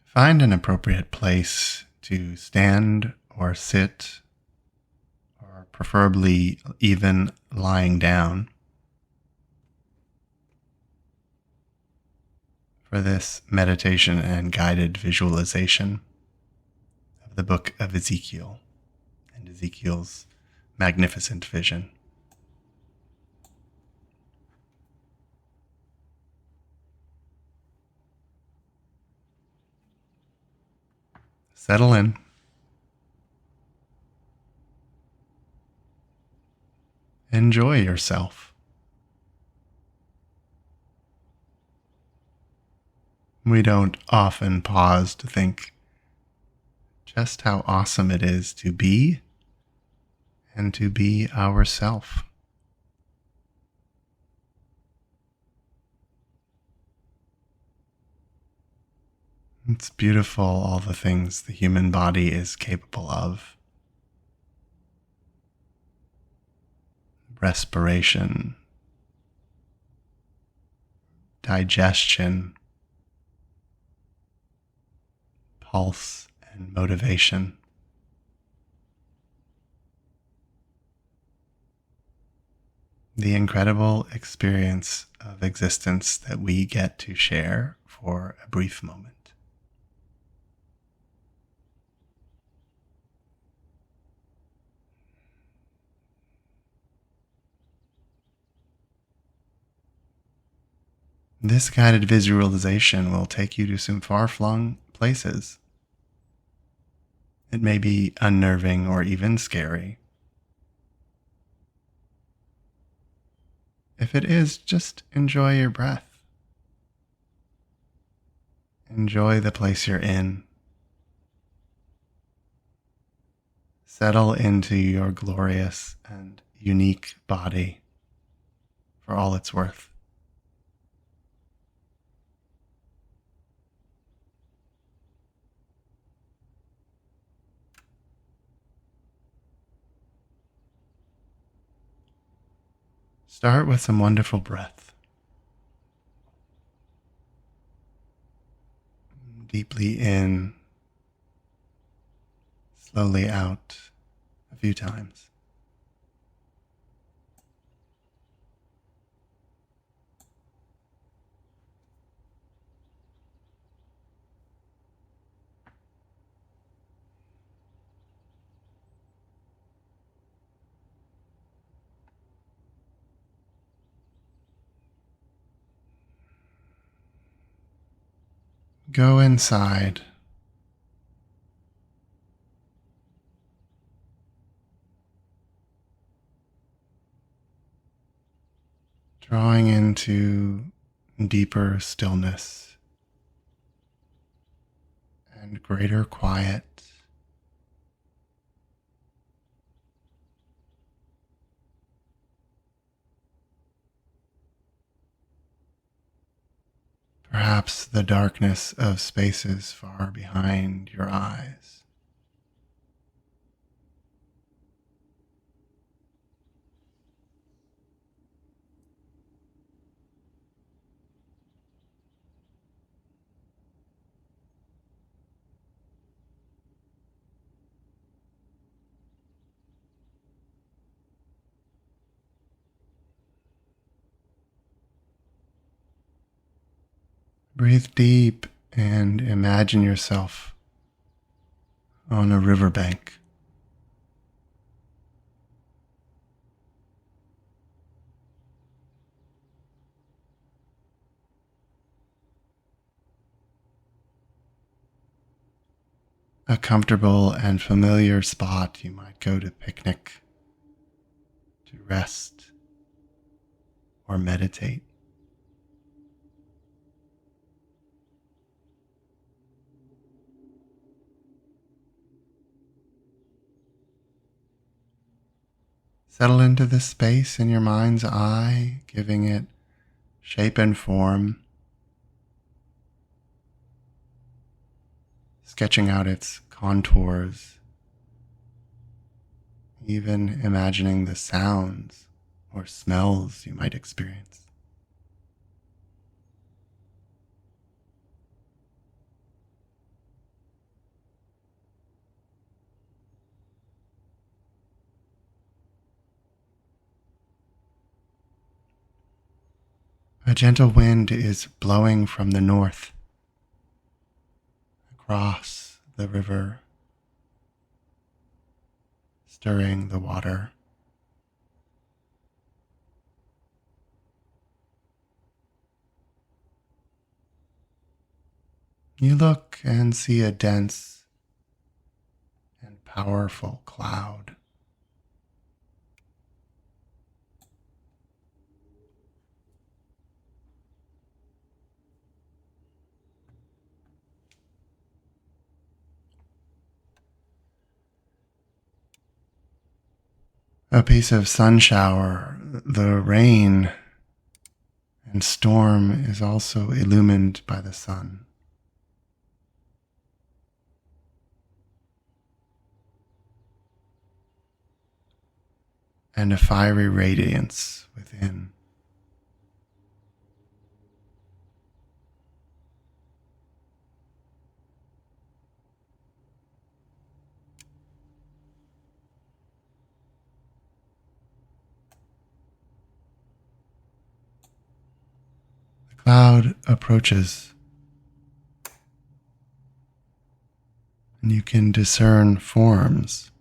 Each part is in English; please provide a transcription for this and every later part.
Find an appropriate place to stand or sit, or preferably even lying down, for this meditation and guided visualization of the book of Ezekiel and Ezekiel's magnificent vision. Settle in. Enjoy yourself. We don't often pause to think just how awesome it is to be and to be ourself. It's beautiful, all the things the human body is capable of. Respiration, digestion, pulse, and motivation. The incredible experience of existence that we get to share for a brief moment. This guided visualization will take you to some far-flung places. It may be unnerving or even scary. If it is, just enjoy your breath. Enjoy the place you're in. Settle into your glorious and unique body for all it's worth. Start with some wonderful breath. Deeply in, slowly out a few times. Go inside. Drawing into deeper stillness and greater quiet. Perhaps the darkness of spaces far behind your eyes. Breathe deep and imagine yourself on a riverbank. A comfortable and familiar spot you might go to picnic, to rest, or meditate. Settle into this space in your mind's eye, giving it shape and form, sketching out its contours, even imagining the sounds or smells you might experience. A gentle wind is blowing from the north across the river, stirring the water. You look and see a dense and powerful cloud. A piece of sun shower, the rain and storm is also illumined by the sun. And a fiery radiance within. The cloud approaches, and you can discern forms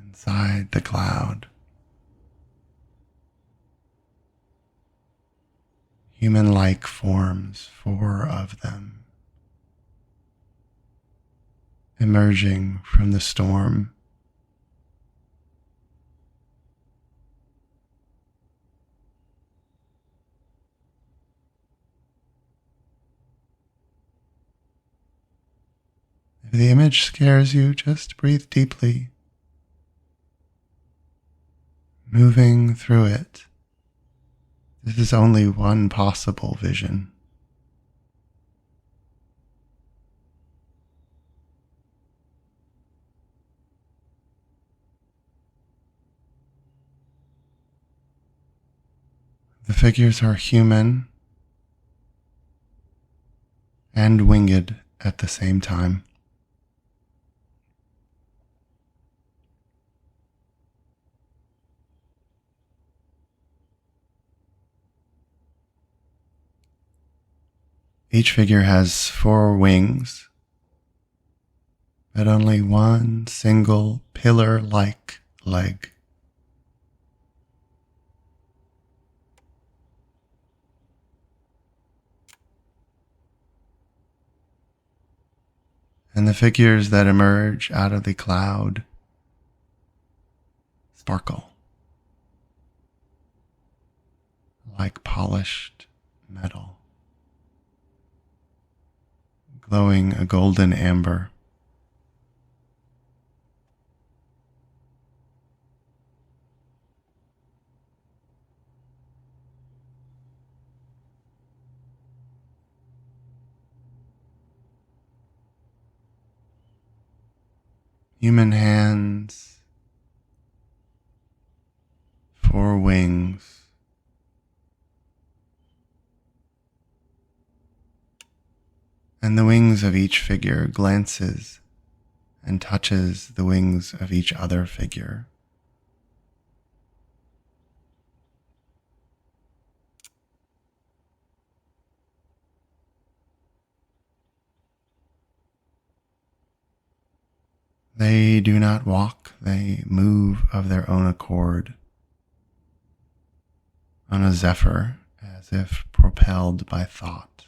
inside the cloud. Human-like forms, 4 of them, emerging from the storm. If the image scares you, just breathe deeply, moving through it. This is only one possible vision. The figures are human and winged at the same time. Each figure has 4 wings, but only one single pillar-like leg. And the figures that emerge out of the cloud sparkle like polished metal, glowing a golden amber. Human hands, 4 wings, and the wings of each figure glances and touches the wings of each other figure. They do not walk, they move of their own accord on a zephyr, as if propelled by thought.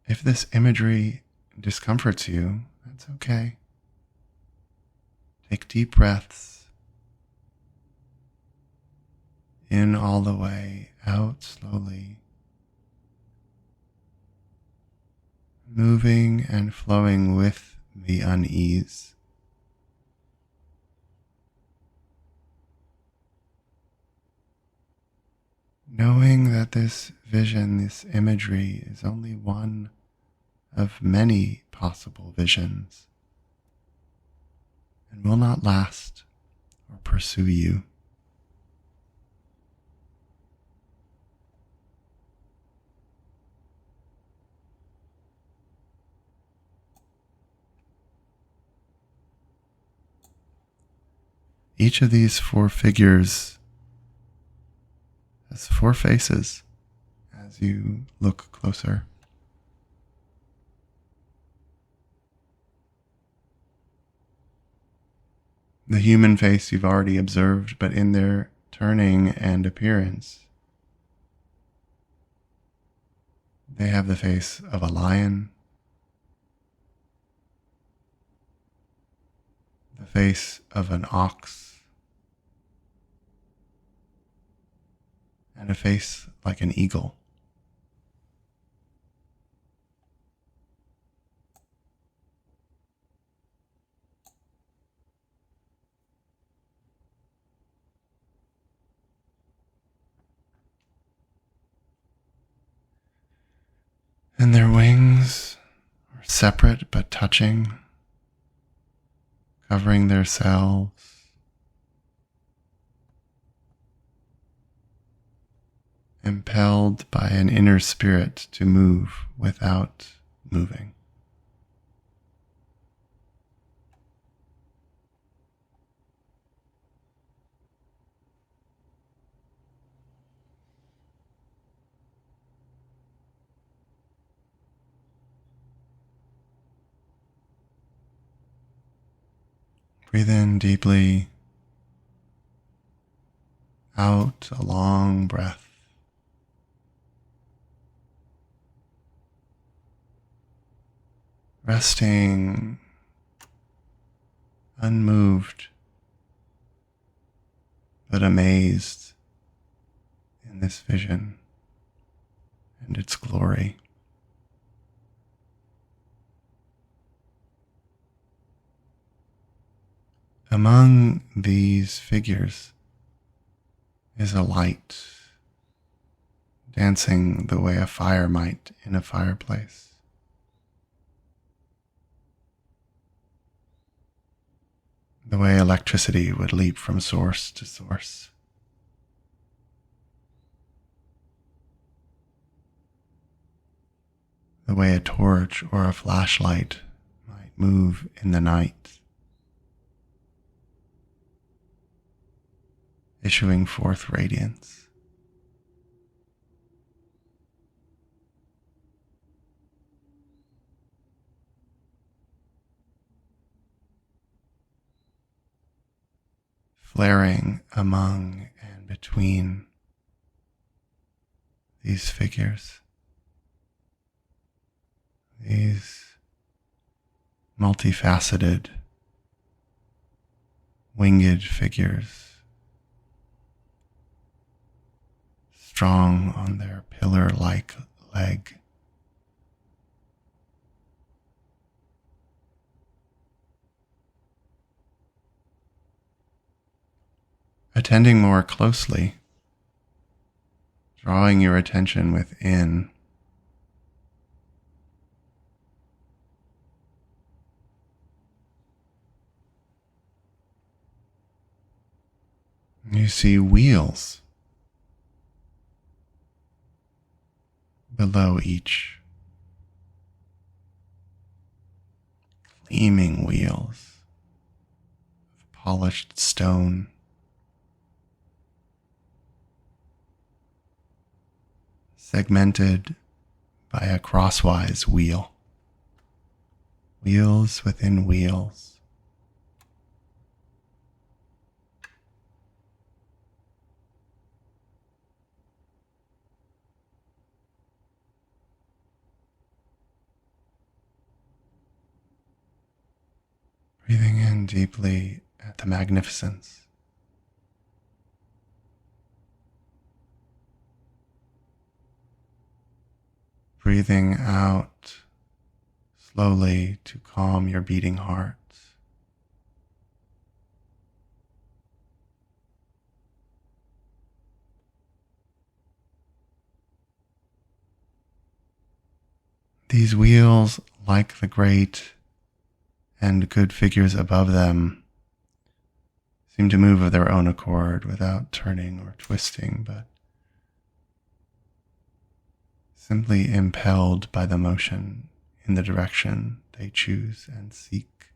If this imagery discomforts you, that's okay. Take deep breaths. In all the way, out slowly, moving and flowing with the unease. Knowing that this vision, this imagery, is only one of many possible visions and will not last or pursue you. Each of these four figures has four faces as you look closer. The human face you've already observed, but in their turning and appearance, they have the face of a lion, the face of an ox, and a face like an eagle. And their wings are separate but touching, covering their selves. Impelled by an inner spirit to move without moving. Breathe in deeply, out a long breath. Resting, unmoved, but amazed in this vision and its glory. Among these figures is a light dancing the way a fire might in a fireplace. The way electricity would leap from source to source. The way a torch or a flashlight might move in the night, issuing forth radiance. Flaring among and between these figures, these multifaceted, winged figures, strong on their pillar-like leg. Attending more closely, drawing your attention within, you see wheels below each, gleaming wheels of polished stone, segmented by a crosswise wheel, wheels within wheels. Breathing in deeply at the magnificence. Breathing out slowly to calm your beating heart. These wheels, like the great and good figures above them, seem to move of their own accord without turning or twisting, but simply impelled by the motion in the direction they choose and seek.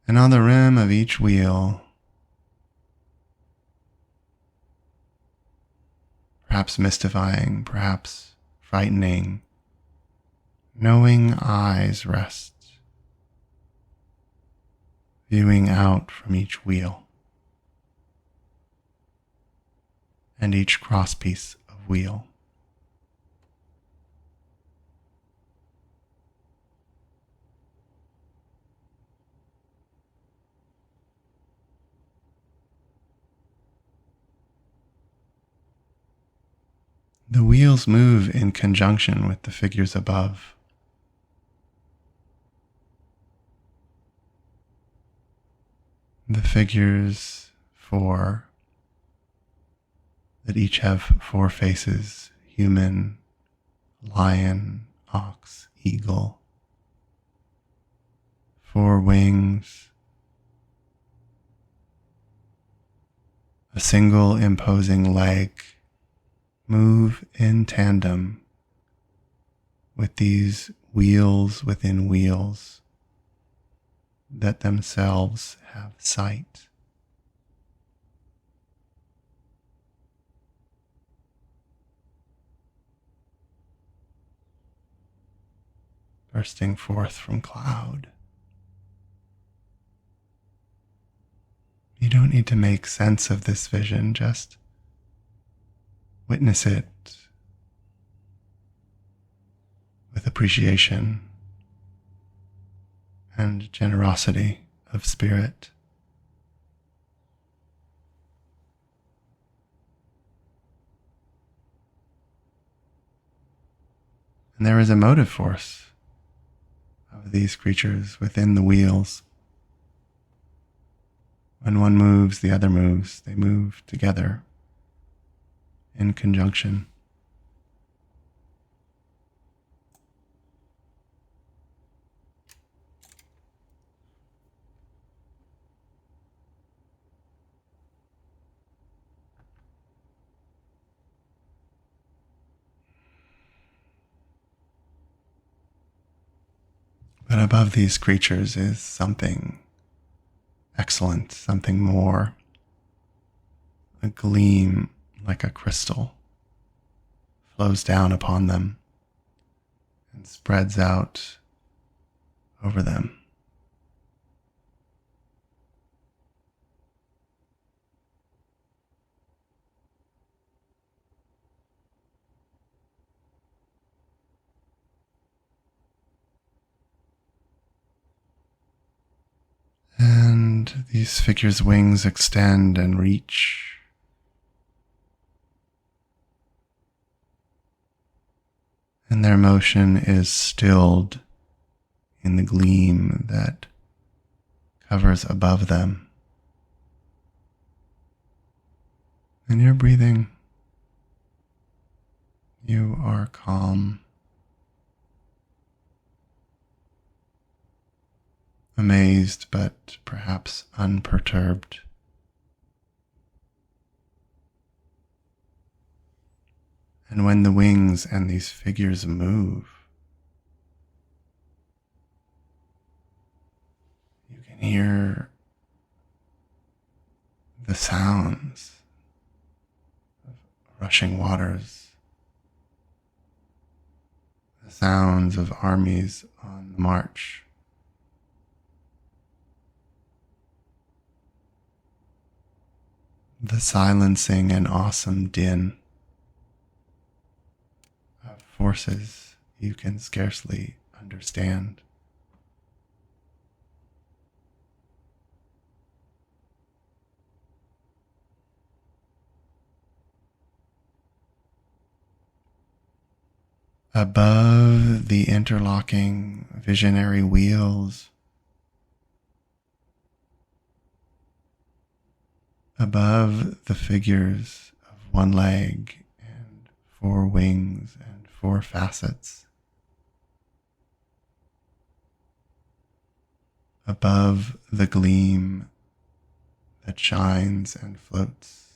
And on the rim of each wheel, perhaps mystifying, perhaps frightening, knowing eyes rest, viewing out from each wheel and each crosspiece of wheel. The wheels move in conjunction with the figures above. The figures 4 that each have 4 faces: human, lion, ox, eagle, 4 wings, a single imposing leg, move in tandem with these wheels within wheels that themselves have sight. Bursting forth from cloud. You don't need to make sense of this vision, just witness it with appreciation and generosity of spirit. And there is a motive force of these creatures within the wheels. When one moves, the other moves. They move together in conjunction. But above these creatures is something excellent, something more, a gleam like a crystal flows down upon them and spreads out over them. And these figures' wings extend and reach. And their motion is stilled in the gleam that covers above them. And you're breathing. You are calm, amazed but perhaps unperturbed. And when the wings and these figures move, you can hear the sounds of rushing waters, the sounds of armies on the march, the silencing and awesome din of forces you can scarcely understand. Above the interlocking visionary wheels, above the figures of 1 leg and 4 wings and 4 facets, above the gleam that shines and floats,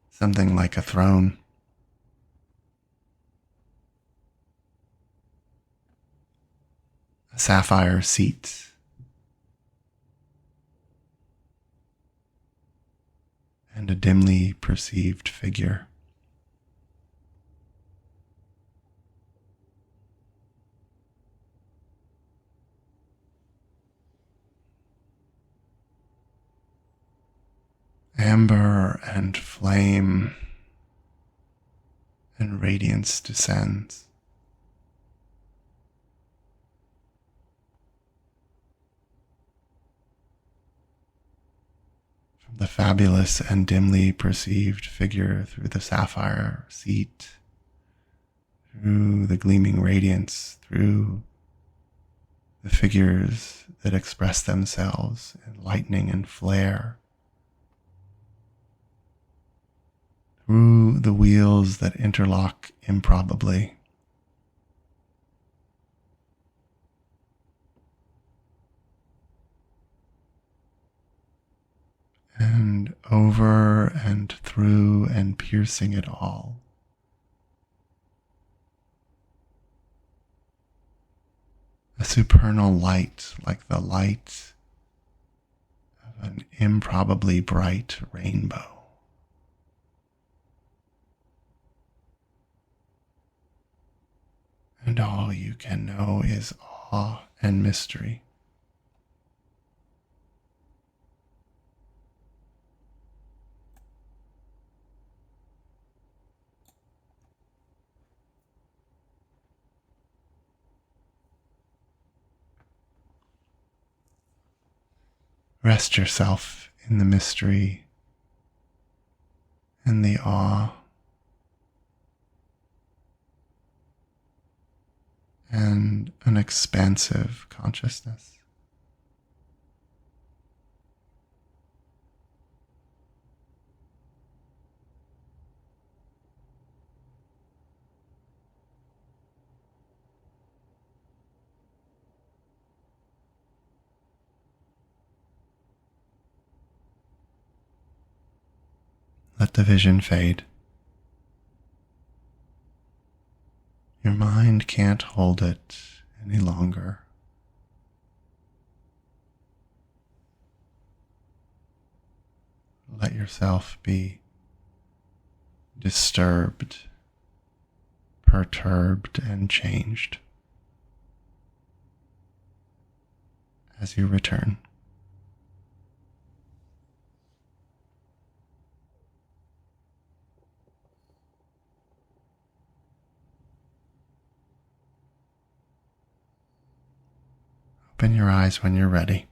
something like a throne. sapphire seat, and a dimly perceived figure. Amber and flame and radiance descends. From the fabulous and dimly perceived figure through the sapphire seat, through the gleaming radiance, through the figures that express themselves in lightning and flare, through the wheels that interlock improbably, and over and through and piercing it all, a supernal light like the light of an improbably bright rainbow. And all you can know is awe and mystery. Rest yourself in the mystery and the awe and an expansive consciousness. Let the vision fade. Your mind can't hold it any longer. Let yourself be disturbed, perturbed, and changed as you return. Open your eyes when you're ready.